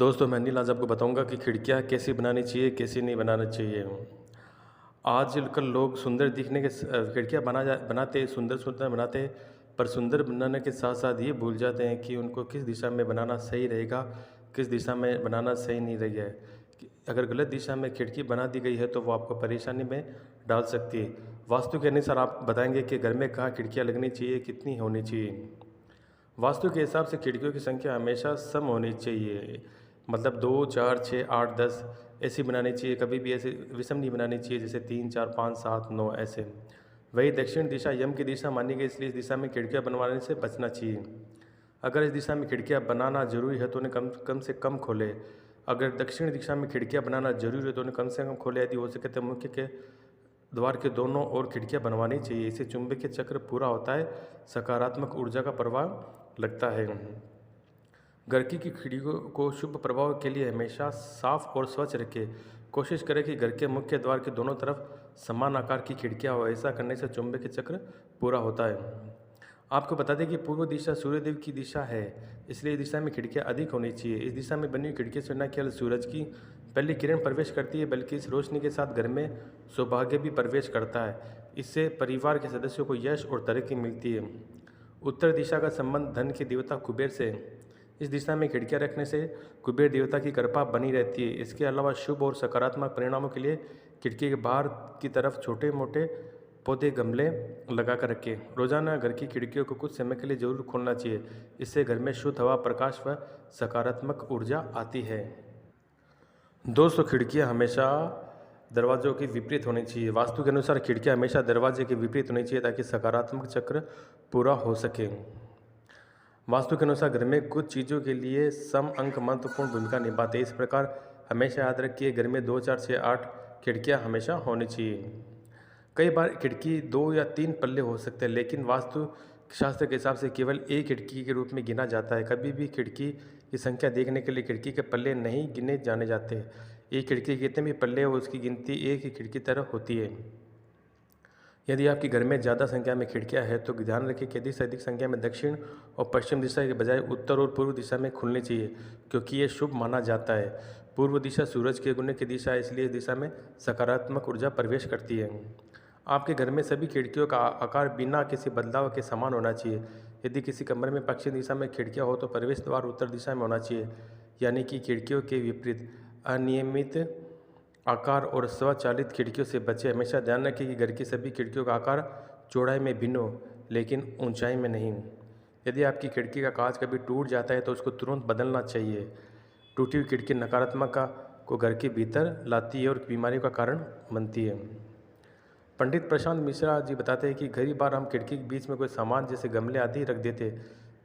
दोस्तों मैं अनिल आज आपको बताऊंगा कि खिड़कियाँ कैसी बनानी चाहिए कैसी नहीं बनानी चाहिए। आजकल लोग सुंदर दिखने के खिड़कियाँ बनाते सुंदर सुंदर बनाते, पर सुंदर बनाने के साथ साथ ये भूल जाते हैं कि उनको किस दिशा में बनाना सही रहेगा, किस दिशा में बनाना सही नहीं रहेगा। अगर गलत दिशा में खिड़की बना दी गई है तो वो आपको परेशानी में डाल सकती है। वास्तु के अनुसार आप बताएंगे कि घर में कहाँ खिड़कियाँ लगनी चाहिए, कितनी होनी चाहिए। वास्तु के हिसाब से खिड़कियों की संख्या हमेशा सम होनी चाहिए, मतलब 2, 4, 6, 8, 10 ऐसी बनानी चाहिए। कभी भी ऐसे विषम नहीं बनानी चाहिए, जैसे 3, 4, 5, 7, 9 ऐसे। वही दक्षिण दिशा यम की दिशा मानी गई, इसलिए इस दिशा में खिड़कियाँ बनवाने से बचना चाहिए। अगर इस दिशा में खिड़कियाँ बनाना जरूरी है तो उन्हें कम से कम खोले। अगर दक्षिण दिशा में खिड़कियाँ बनाना जरूरी है तो उन्हें कम से कम खोले। यदि हो सके तो मुख्य के द्वार के दोनों ओर खिड़कियाँ बनवानी चाहिए। इससे चुंबकीय चक्र पूरा होता है, सकारात्मक ऊर्जा का प्रभाव लगता है। घर की खिड़कियों को शुभ प्रभाव के लिए हमेशा साफ और स्वच्छ रखें। कोशिश करें कि घर के मुख्य द्वार के दोनों तरफ समान आकार की खिड़कियां हो। ऐसा करने से चुंबकीय चक्र पूरा होता है। आपको बता दें कि पूर्व दिशा सूर्यदेव की दिशा है, इसलिए इस दिशा में खिड़कियां अधिक होनी चाहिए। इस दिशा में बनी हुई खिड़की से न केवल सूरज की पहली किरण प्रवेश करती है, बल्कि इस रोशनी के साथ घर में सौभाग्य भी प्रवेश करता है। इससे परिवार के सदस्यों को यश और तरक्की मिलती है। उत्तर दिशा का संबंध धन के देवता कुबेर से। इस दिशा में खिड़कियां रखने से कुबेर देवता की कृपा बनी रहती है। इसके अलावा शुभ और सकारात्मक परिणामों के लिए खिड़की के बाहर की तरफ छोटे मोटे पौधे गमले लगा कर रखें। रोजाना घर की खिड़कियों को कुछ समय के लिए जरूर खोलना चाहिए। इससे घर में शुद्ध हवा, प्रकाश व सकारात्मक ऊर्जा आती है। दोस्तों खिड़कियां हमेशा दरवाजों के विपरीत होनी चाहिए। वास्तु के अनुसार खिड़कियां हमेशा दरवाजे के विपरीत होनी चाहिए ताकि सकारात्मक चक्र पूरा हो सके। वास्तु के अनुसार घर में कुछ चीज़ों के लिए सम अंक महत्वपूर्ण भूमिका निभाते हैं। इस प्रकार हमेशा याद रखिए, घर में 2, 4, 6, 8 खिड़कियां हमेशा होनी चाहिए। कई बार खिड़की 2 या 3 पल्ले हो सकते हैं, लेकिन वास्तु शास्त्र के हिसाब से केवल एक खिड़की के रूप में गिना जाता है। कभी भी खिड़की की संख्या देखने के लिए खिड़की के पल्ले नहीं गिने जाने जाते। एक खिड़की के कितने भी पल्ले हो, उसकी गिनती एक ही खिड़की तरह होती है। यदि आपके घर में ज़्यादा संख्या में खिड़कियां हैं तो ध्यान रखें कि अधिक से अधिक संख्या में दक्षिण और पश्चिम दिशा के बजाय उत्तर और पूर्व दिशा में खुलनी चाहिए, क्योंकि ये शुभ माना जाता है। पूर्व दिशा सूरज के उगने की दिशा है, इसलिए इस दिशा में सकारात्मक ऊर्जा प्रवेश करती है। आपके घर में सभी खिड़कियों का आकार बिना किसी बदलाव के समान होना चाहिए। यदि किसी कमरे में पश्चिम दिशा में खिड़कियाँ हो तो प्रवेश द्वार उत्तर दिशा में होना चाहिए, यानी कि खिड़कियों के विपरीत। अनियमित आकार और स्वचालित खिड़कियों से बचें। हमेशा ध्यान रखें कि घर की सभी खिड़कियों का आकार चौड़ाई में भिन्न हो, लेकिन ऊंचाई में नहीं। यदि आपकी खिड़की का कांच कभी टूट जाता है तो उसको तुरंत बदलना चाहिए। टूटी हुई खिड़की नकारात्मक को घर के भीतर लाती है और बीमारियों का कारण बनती है। पंडित प्रशांत मिश्रा जी बताते हैं कि कई बार हम खिड़की के बीच में कोई सामान जैसे गमले आदि रख देते,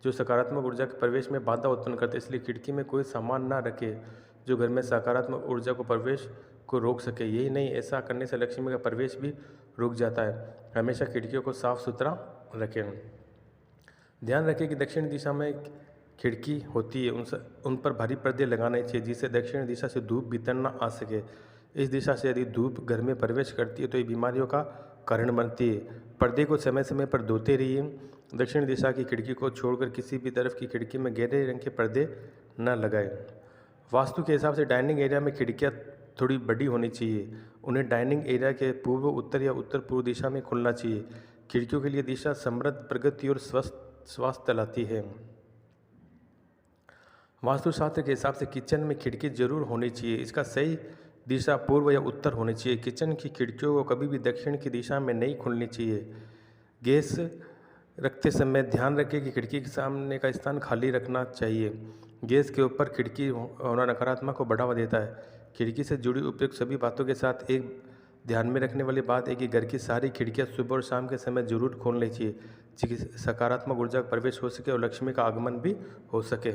जो सकारात्मक ऊर्जा के प्रवेश में बाधा उत्पन्न करते। इसलिए खिड़की में कोई सामान ना रखें जो घर में सकारात्मक ऊर्जा को प्रवेश को रोक सके। यही नहीं, ऐसा करने से लक्ष्मी का प्रवेश भी रुक जाता है। हमेशा खिड़कियों को साफ सुथरा रखें। ध्यान रखें कि दक्षिण दिशा में खिड़की होती है, उन पर भारी पर्दे लगाने चाहिए, जिससे दक्षिण दिशा से धूप भीतर न आ सके। इस दिशा से यदि धूप घर में प्रवेश करती है तो ये बीमारियों का कारण बनती है। पर्दे को समय समय पर धोते रहिए। दक्षिण दिशा की खिड़की को छोड़कर किसी भी तरफ की खिड़की में गहरे रंग के पर्दे न लगाएं। वास्तु के हिसाब से डाइनिंग एरिया में खिड़कियाँ थोड़ी बड़ी होनी चाहिए। उन्हें डाइनिंग एरिया के पूर्व, उत्तर या उत्तर पूर्व दिशा में खुलना चाहिए। खिड़कियों के लिए दिशा समृद्ध, प्रगति और स्वास्थ्य लाती है। वास्तुशास्त्र के हिसाब से किचन में खिड़की जरूर होनी चाहिए। इसका सही दिशा पूर्व या उत्तर होनी चाहिए। किचन की खिड़कियों को कभी भी दक्षिण की दिशा में नहीं खुलनी चाहिए। गैस रखते समय ध्यान रखें कि खिड़की के सामने का स्थान खाली रखना चाहिए। गैस के ऊपर खिड़की होना नकारात्मक को बढ़ावा देता है। खिड़की से जुड़ी उपयुक्त सभी बातों के साथ एक ध्यान में रखने वाली बात है कि घर की सारी खिड़कियां सुबह और शाम के समय जरूर खोलनी चाहिए, जिससे सकारात्मक ऊर्जा का प्रवेश हो सके और लक्ष्मी का आगमन भी हो सके।